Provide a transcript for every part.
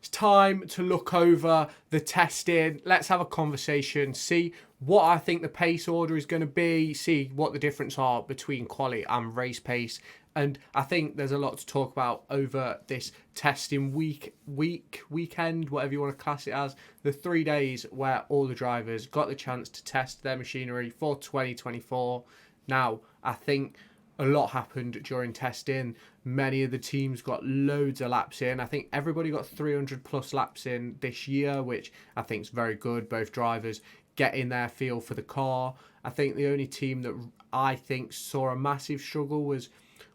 it's time to look over the testing. Let's have a conversation, see what I think the pace order is going to be, see what the difference are between quali and race pace. And I think there's a lot to talk about over this testing weekend, whatever you want to class it as. The 3 days where all the drivers got the chance to test their machinery for 2024. Now, I think a lot happened during testing. Many of the teams got loads of laps in. I think everybody got 300 plus laps in this year, which I think is very good. Both drivers getting their feel for the car. I think the only team that I think saw a massive struggle was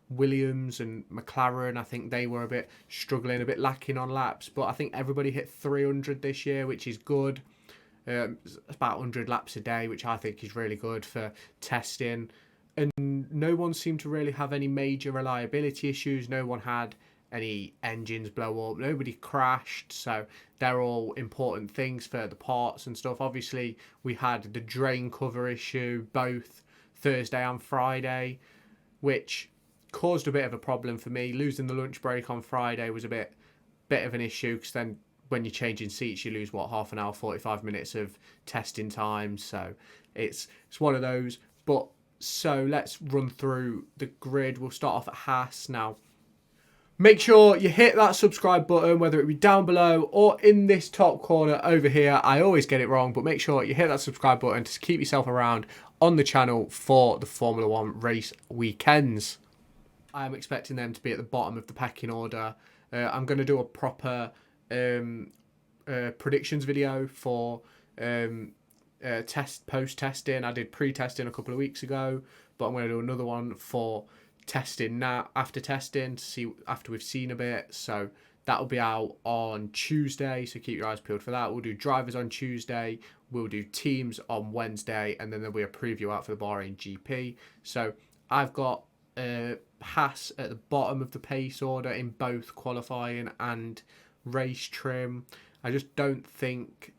Williams and McLaren. I think they were a bit struggling, a bit lacking on laps, but I think everybody hit 300 this year, which is good. It's about 100 laps a day, which I think is really good for testing. And no one seemed to really have any major reliability issues. No one had any engines blow up. Nobody crashed. So they're all important things for the parts and stuff. Obviously, we had the drain cover issue both Thursday and Friday, which caused a bit of a problem for me. Losing the lunch break on Friday was a bit of an issue, because then when you're changing seats, you lose half an hour, 45 minutes of testing time. So it's one of those. But so let's run through the grid. We'll start off at Haas now. Make sure you hit that subscribe button, whether it be down below or in this top corner over here. I always get it wrong, but make sure you hit that subscribe button to keep yourself around on the channel for the Formula 1 race weekends. I am expecting them to be at the bottom of the pecking order. I'm going to do a proper predictions video for post-testing. I did pre-testing a couple of weeks ago, but I'm going to do another one for testing now, after testing, to see after we've seen a bit. So that'll be out on Tuesday, so keep your eyes peeled for that. We'll do drivers on Tuesday, we'll do teams on Wednesday, and then there'll be a preview out for the Bahrain GP. So I've got Haas at the bottom of the pace order in both qualifying and race trim. I just don't think...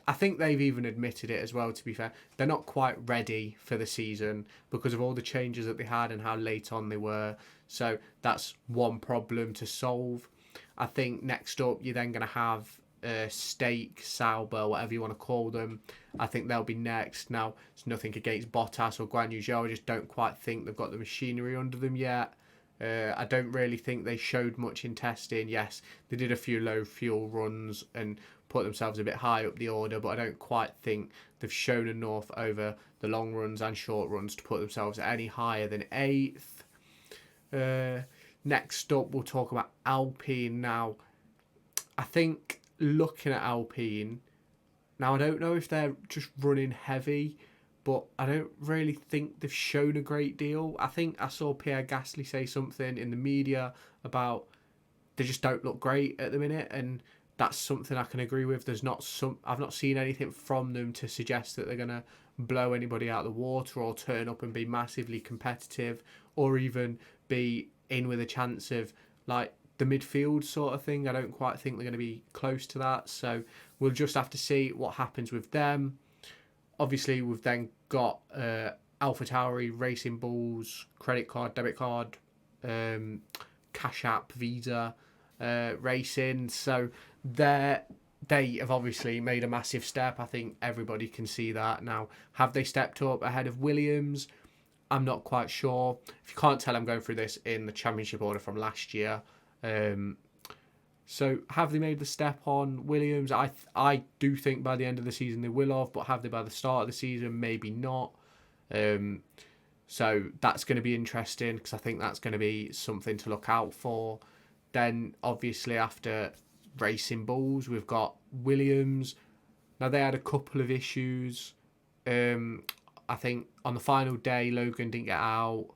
I think they've even admitted it as well, to be fair. They're not quite ready for the season because of all the changes that they had and how late on they were. So that's one problem to solve. I think next up, you're then going to have Stake, Sauber, whatever you want to call them. I think they'll be next. Now, it's nothing against Bottas or Guan Yu Zhou. I just don't quite think they've got the machinery under them yet. I don't really think they showed much in testing. Yes, they did a few low fuel runs and put themselves a bit high up the order, but I don't quite think they've shown enough over the long runs and short runs to put themselves any higher than 8th. Next up, we'll talk about Alpine. Now, I think looking at Alpine, now I don't know if they're just running heavy, but I don't really think they've shown a great deal. I think I saw Pierre Gasly say something in the media about they just don't look great at the minute, and that's something I can agree with. I've not seen anything from them to suggest that they're going to blow anybody out of the water or turn up and be massively competitive or even be in with a chance of like the midfield sort of thing. I don't quite think they're going to be close to that. So we'll just have to see what happens with them. Obviously, we've then got AlphaTauri, Racing Bulls, credit card, debit card, Cash App, Visa, Racing. So they have obviously made a massive step. I think everybody can see that. Now, have they stepped up ahead of Williams? I'm not quite sure. If you can't tell, I'm going through this in the championship order from last year. So have they made the step on Williams? I do think by the end of the season they will have, but have they by the start of the season? Maybe not. So that's going to be interesting, because I think that's going to be something to look out for. Then obviously after Racing Bulls, we've got Williams. Now they had a couple of issues. I think on the final day Logan didn't get out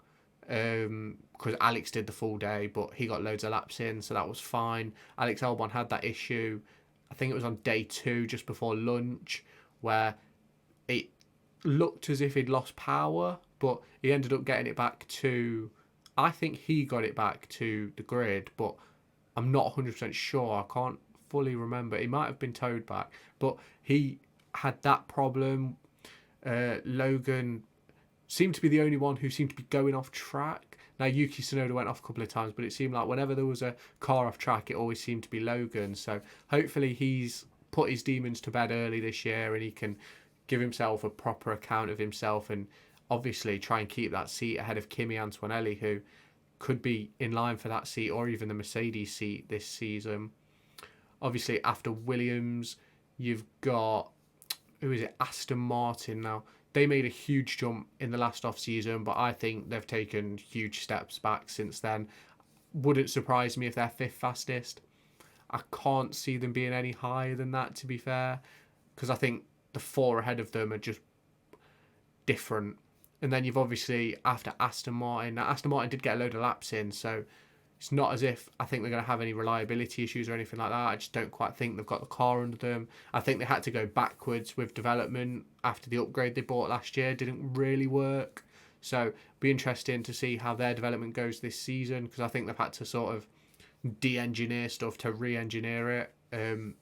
because Alex did the full day, but he got loads of laps in, so that was fine. Alex Albon had that issue, I think it was on day 2, just before lunch, where it looked as if he'd lost power, but he ended up getting it back to... I think he got it back to the grid, but I'm not 100% sure. I can't fully remember. He might have been towed back, but he had that problem. Logan seemed to be the only one who seemed to be going off track. Now, Yuki Tsunoda went off a couple of times, but it seemed like whenever there was a car off track, it always seemed to be Logan. So hopefully he's put his demons to bed early this year and he can give himself a proper account of himself and obviously try and keep that seat ahead of Kimi Antonelli, who could be in line for that seat or even the Mercedes seat this season. Obviously, after Williams, you've got, who is it, Aston Martin now. They made a huge jump in the last off-season, but I think they've taken huge steps back since then. Wouldn't surprise me if they're fifth fastest. I can't see them being any higher than that, to be fair, because I think the four ahead of them are just different. And then you've obviously, after Aston Martin, now Aston Martin did get a load of laps in, so it's not as if I think they're going to have any reliability issues or anything like that. I just don't quite think they've got the car under them. I think they had to go backwards with development after the upgrade they bought last year. Didn't really work. So be interesting to see how their development goes this season, because I think they've had to sort of de-engineer stuff to re-engineer it.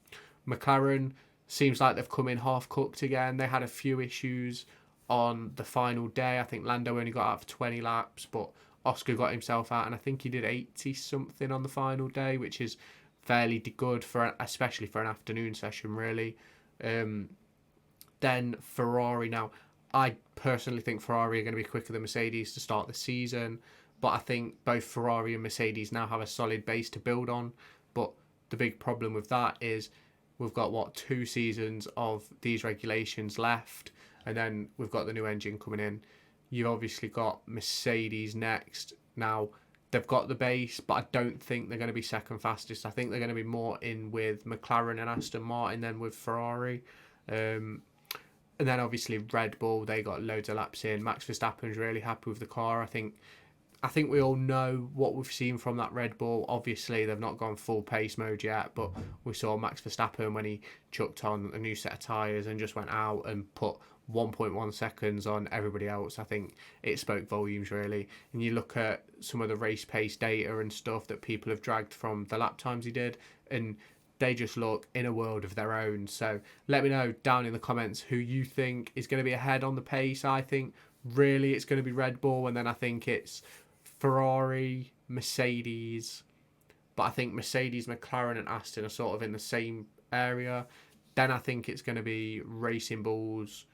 McLaren seems like they've come in half-cooked again. They had a few issues on the final day. I think Lando only got out for 20 laps, but Oscar got himself out, and I think he did 80 something on the final day, which is fairly good for, especially for an afternoon session, really. Then Ferrari. Now, I personally think Ferrari are going to be quicker than Mercedes to start the season, but I think both Ferrari and Mercedes now have a solid base to build on. But the big problem with that is we've got 2 seasons of these regulations left, and then we've got the new engine coming in. You've obviously got Mercedes next. Now, they've got the base, but I don't think they're going to be second fastest. I think they're going to be more in with McLaren and Aston Martin than with Ferrari. And then obviously Red Bull, they got loads of laps in. Max Verstappen's really happy with the car. I think we all know what we've seen from that Red Bull. Obviously, they've not gone full pace mode yet, but we saw Max Verstappen when he chucked on a new set of tyres and just went out and put 1.1 seconds on everybody else. I think it spoke volumes, really. And you look at some of the race pace data and stuff that people have dragged from the lap times he did, and they just look in a world of their own. So let me know down in the comments who you think is going to be ahead on the pace. I think really it's going to be Red Bull, and then I think it's Ferrari, Mercedes, but I think Mercedes, McLaren and Aston are sort of in the same area. Then I think it's going to be Racing Bulls,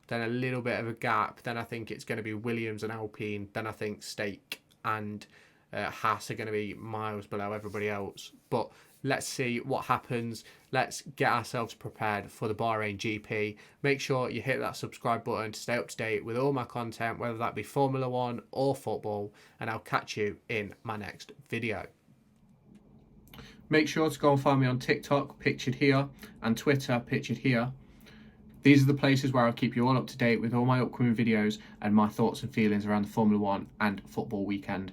then a little bit of a gap. Then I think it's going to be Williams and Alpine. Then I think Stake and Haas are going to be miles below everybody else. But let's see what happens. Let's get ourselves prepared for the Bahrain GP. Make sure you hit that subscribe button to stay up to date with all my content, whether that be Formula 1 or football. And I'll catch you in my next video. Make sure to go and find me on TikTok, pictured here, and Twitter, pictured here. These are the places where I'll keep you all up to date with all my upcoming videos and my thoughts and feelings around the Formula 1 and football weekend.